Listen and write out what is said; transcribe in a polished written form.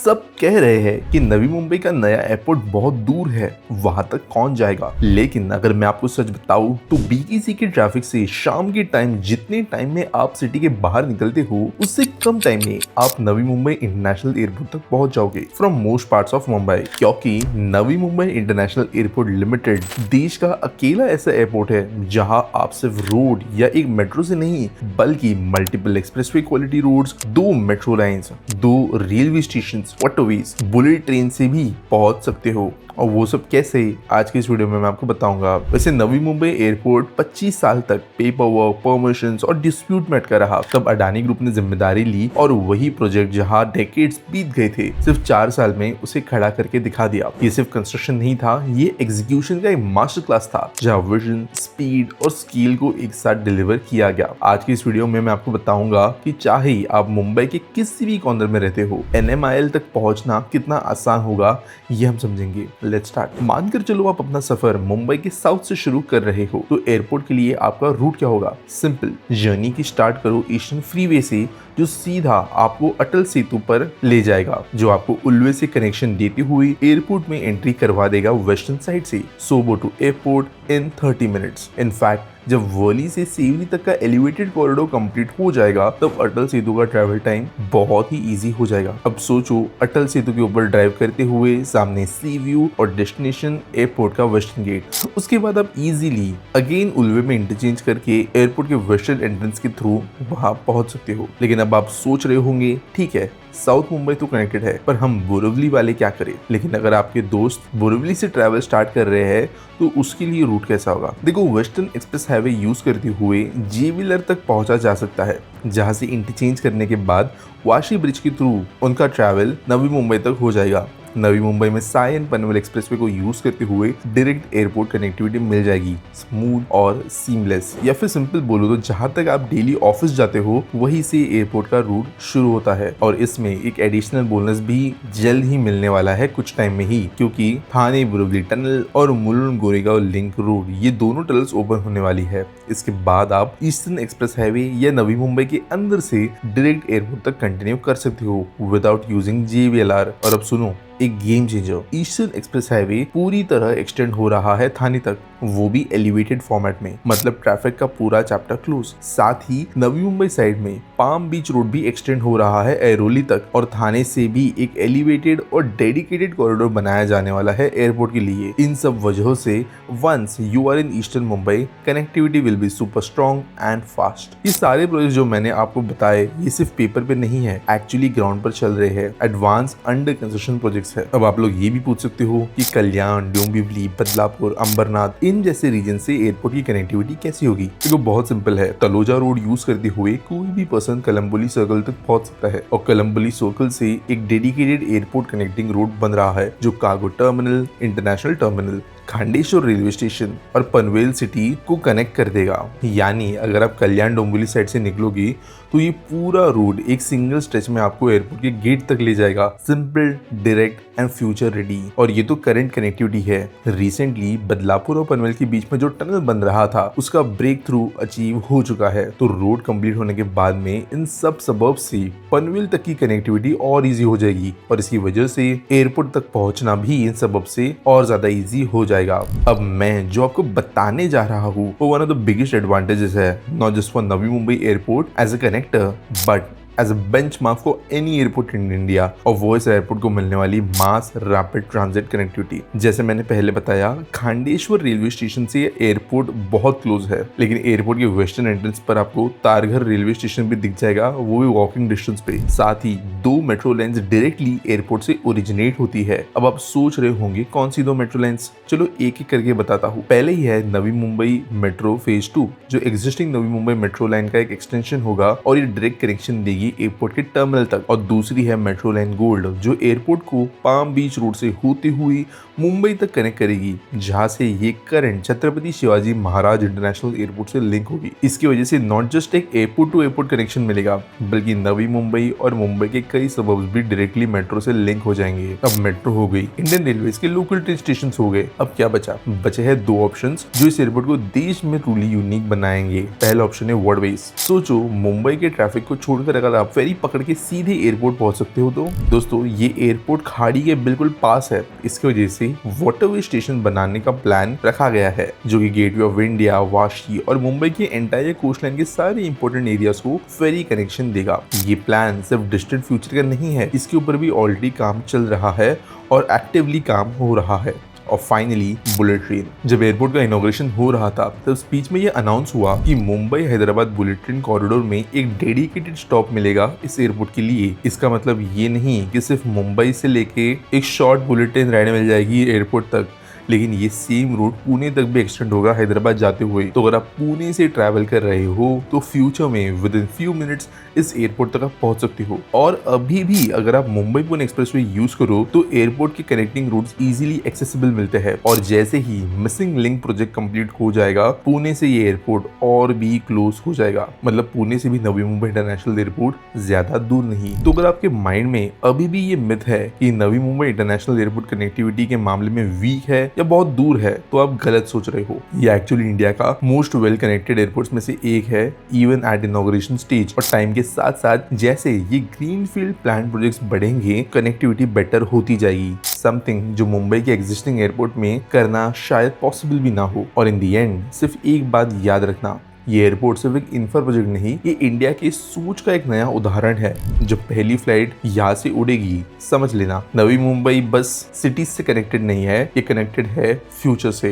सब कह रहे हैं कि नवी मुंबई का नया एयरपोर्ट बहुत दूर है, वहां तक कौन जाएगा। लेकिन अगर मैं आपको सच बताऊं तो बीटीसी के ट्रैफिक से शाम के टाइम जितने टाइम में आप सिटी के बाहर निकलते हो उससे कम टाइम में आप नवी मुंबई इंटरनेशनल एयरपोर्ट तक पहुंच जाओगे from most parts of Mumbai. क्योंकि Navi Mumbai international airport limited देश का अकेला ऐसा एयरपोर्ट है जहां आप सिर्फ रोड या एक मेट्रो से नहीं बल्कि multiple expressway quality roads, 2 metro lines, 2 railway station, waterways, bullet train से भी पहुंच सकते हो। और वो सब कैसे, आज की इस वीडियो में मैं आपको बताऊंगा। वैसे नवी मुंबई एयरपोर्ट 25 साल तक पेपर वर्क, परमिशंस और डिस्प्यूट में अटका रहा। तब अडानी ग्रुप ने जिम्मेदारी ली और वही प्रोजेक्ट जहां डेकेड्स बीत गए थे सिर्फ 4 साल में उसे खड़ा करके दिखा दिया। ये सिर्फ कंस्ट्रक्शन नहीं था, ये एग्जीक्यूशन का एक मास्टर क्लास था जहाँ विजन, स्पीड और स्केल को एक साथ डिलीवर किया गया। आज की इस वीडियो में मैं आपको बताऊंगा कि चाहे आप मुंबई के किसी भी कॉर्नर में रहते हो, NMIL तक पहुंचना कितना आसान होगा ये हम समझेंगे। Let's start. मानकर चलो आप अपना सफर मुंबई के साउथ से शुरू कर रहे हो तो एयरपोर्ट के लिए आपका रूट क्या होगा। सिंपल, जर्नी की स्टार्ट करो ईस्टर्न फ्रीवे से जो सीधा आपको अटल सेतु पर ले जाएगा, जो आपको उल्वे से कनेक्शन देते हुए एयरपोर्ट में एंट्री करवा देगा वेस्टर्न साइड से। SoBo to airport in 30 minutes. In fact जब वर्ली से सेवरी तक का एलिवेटेड कॉरिडोर कंप्लीट हो जाएगा तब अटल सेतु का ट्रैवल टाइम बहुत ही इजी हो जाएगा। अब सोचो, अटल सेतु के ऊपर ड्राइव करते हुए सामने सी व्यू और डेस्टिनेशन एयरपोर्ट का वेस्टर्न गेट। उसके बाद आप इजीली अगेन उल्वे में इंटरचेंज करके एयरपोर्ट के वेस्टर्न एंट्रेंस के थ्रू वहां पहुंच सकते हो। लेकिन अब आप सोच रहे होंगे, ठीक है साउथ मुंबई तो कनेक्टेड है पर हम बोरिवली वाले क्या करें। लेकिन अगर आपके दोस्त बोरिवली से ट्रैवल स्टार्ट कर रहे हैं तो उसके लिए रूट कैसा होगा। देखो, वेस्टर्न एक्सप्रेस हाईवे यूज करते हुए जेविलर तक पहुंचा जा सकता है, जहां से इंटरचेंज करने के बाद वाशी ब्रिज के थ्रू उनका ट्रैवल नवी मुंबई तक हो जाएगा। नवी मुंबई में साई एंड पनवेल एक्सप्रेसवे को यूज करते हुए डायरेक्ट एयरपोर्ट कनेक्टिविटी मिल जाएगी, स्मूथ और सीमलेस। या फिर सिंपल बोलो तो जहां तक आप डेली ऑफिस जाते हो वहीं से एयरपोर्ट का रूट शुरू होता है। और इसमें एक एडिशनल बोनस भी जल्द ही मिलने वाला है कुछ टाइम में ही, क्योंकि थाने बोरिवली टनल और मुलुंड गोरेगांव लिंक रोड ये दोनों टनल्स ओपन होने वाली है। इसके बाद आप ईस्टर्न एक्सप्रेस हाईवे या नवी मुंबई के अंदर से डायरेक्ट एयरपोर्ट तक कंटिन्यू कर सकते हो विदाउट यूजिंग JVLR। और अब सुनो एक game changer, eastern express highway पूरी तरह एक्सटेंड हो रहा है थाने तक, वो भी एलिवेटेड फॉर्मेट में, मतलब ट्रैफिक का पूरा चैप्टर क्लोज। साथ ही नवी मुंबई साइड में पाम बीच रोड भी एक्सटेंड हो रहा है ऐरोली तक और थाने से भी एक एलिवेटेड और डेडिकेटेड कॉरिडोर बनाया जाने वाला है एयरपोर्ट के लिए। इन सब वजहों से once you are in eastern Mumbai, connectivity will be super strong and fast. ये सारे प्रोजेक्ट जो मैंने आपको बताए ये सिर्फ पेपर पे नहीं है, एक्चुअली ग्राउंड पर चल रहे हैं, एडवांस अंडर कंस्ट्रक्शन प्रोजेक्ट्स है। अब आप लोग ये भी पूछ सकते हो कि कल्याण, डोंबिवली, बदलापुर, अंबरनाथ इन जैसे रीजन से एयरपोर्ट की कनेक्टिविटी कैसी होगी। देखो बहुत सिंपल है, तलोजा रोड यूज करते हुए कोई भी पर्सन कलम्बोली सर्कल तक पहुंच सकता है और कलम्बोली सर्कल से एक डेडिकेटेड एयरपोर्ट कनेक्टिंग रोड बन रहा है जो cargo terminal, international terminal, Khandeshwar railway station और पनवेल सिटी को कनेक्ट कर देगा। यानी अगर आप कल्याण डोंबिवली साइड से निकलोगे तो ये पूरा रोड एक सिंगल स्ट्रेच में आपको एयरपोर्ट के गेट तक ले जाएगा। Simple, direct and future ready. और ये तो करंट कनेक्टिविटी है। रिसेंटली बदलापुर और पनवेल के बीच में जो टनल बन रहा था उसका ब्रेक थ्रू अचीव हो चुका है, तो रोड कंप्लीट होने के बाद में इन सब सबर्ब से पनवेल तक की कनेक्टिविटी और इजी हो जाएगी और इसकी वजह से एयरपोर्ट तक पहुंचना भी इन सबब से और ज्यादा इजी हो जाएगा। अब मैं जो आपको बताने जा रहा हूँ वो one of the biggest advantages है, not just for Navi Mumbai airport as a connector but as a benchmark for any airport in India. और वो इस एयरपोर्ट को मिलने वाली मास रैपिड ट्रांजिट कनेक्टिविटी। जैसे मैंने पहले बताया, खांडेश्वर रेलवे स्टेशन से एयरपोर्ट बहुत क्लोज है, लेकिन एयरपोर्ट के वेस्टर्न एंट्रेंस पर आपको तारघर रेलवे स्टेशन भी दिख जाएगा, वो भी वॉकिंग डिस्टेंस पे। साथ ही 2 मेट्रो लाइंस डायरेक्टली एयरपोर्ट से ओरिजिनेट होती है। अब आप सोच रहे होंगे कौन सी 2 मेट्रो लाइंस, चलो एक एक करके बताता हूँ। पहले ही है नवी मुंबई मेट्रो फेज 2 जो existing Navi Mumbai metro line का एक एक्सटेंशन होगा और ये डायरेक्ट कनेक्शन देगी एयरपोर्ट के टर्मिनल तक। और दूसरी है मेट्रो लाइन गोल्ड जो एयरपोर्ट को पाम बीच रोड से होते हुए मुंबई तक कनेक्ट करेगी, जहां से ये current Chhatrapati Shivaji Maharaj international airport से लिंक होगी। इसकी वजह से नॉट जस्ट एक एयरपोर्ट टू एयरपोर्ट कनेक्शन मिलेगा बल्कि नवी मुंबई और मुंबई के कई सबर्ब्स भी डायरेक्टली मेट्रो से लिंक हो जाएंगे। अब मेट्रो हो गई, इंडियन रेलवेज के लोकल ट्रेन स्टेशन हो गए, अब क्या बचे हैं 2 ऑप्शन जो इस एयरपोर्ट को देश में ट्रूली यूनिक बनाएंगे। पहला ऑप्शन है वर्डवेज। सोचो, मुंबई के ट्रैफिक को छोड़कर अगर अगर आप फेरी पकड़ के सीधे एयरपोर्ट पहुंच सकते हो तो दोस्तों ये एयरपोर्ट खाड़ी के बिल्कुल पास है। इसकी वजह से वाटरवे स्टेशन बनाने का प्लान रखा गया है जो कि गेटवे ऑफ इंडिया, वाशी और मुंबई के एंटायर कोस्टलाइन के सारे इंपॉर्टेंट एरियाज को फेरी कनेक्शन देगा। ये प्लान सिर्फ डिस्टेंट फ्यूचर का नहीं है, इसके ऊपर भी ऑलरेडी काम चल रहा है और एक्टिवली काम हो रहा है। और फाइनली बुलेट ट्रेन। जब एयरपोर्ट का इनॉग्रेशन हो रहा था तब स्पीच में ये अनाउंस हुआ कि Mumbai Hyderabad bullet train corridor में एक डेडिकेटेड स्टॉप मिलेगा इस एयरपोर्ट के लिए। इसका मतलब ये नहीं कि सिर्फ मुंबई से लेके एक शॉर्ट बुलेट ट्रेन राइड मिल जाएगी एयरपोर्ट तक, लेकिन ये सेम रूट पुणे तक भी एक्सटेंड होगा हैदराबाद जाते हुए। तो अगर आप पुणे से ट्रैवल कर रहे हो तो फ्यूचर में विद इन फ्यू मिनट्स इस एयरपोर्ट तक आप पहुंच सकते हो। और अभी भी अगर आप मुंबई पुणे एक्सप्रेसवे यूज करो तो एयरपोर्ट के कनेक्टिंग रूट्स इजीली एक्सेसिबल मिलते हैं। और जैसे ही मिसिंग लिंक प्रोजेक्ट कंप्लीट हो जाएगा पुणे से ये एयरपोर्ट और भी क्लोज हो जाएगा। मतलब पुणे से भी नवी मुंबई इंटरनेशनल एयरपोर्ट ज्यादा दूर नहीं। तो अगर आपके माइंड में अभी भी ये मिथ है कि Navi Mumbai international airport connectivity के मामले में वीक है या बहुत दूर है, तो आप गलत सोच रहे हो। ये एक्चुअली इंडिया का मोस्ट वेल कनेक्टेड एयरपोर्ट्स में से एक है, इवन एट इनॉग्रेशन स्टेज। और टाइम के साथ साथ जैसे ये ग्रीनफील्ड प्लान प्रोजेक्ट्स बढ़ेंगे कनेक्टिविटी बेटर होती जाएगी। समथिंग जो मुंबई के एग्जिस्टिंग एयरपोर्ट में करना शायद पॉसिबल भी ना हो। और इन दी एंड सिर्फ एक बात याद रखना, ये एयरपोर्ट सिर्फ एक इंफ्रा प्रोजेक्ट नहीं, ये इंडिया की सोच का एक नया उदाहरण है। जब पहली फ्लाइट यहाँ से उड़ेगी समझ लेना नवी मुंबई बस सिटीज से कनेक्टेड नहीं है, ये कनेक्टेड है फ्यूचर से।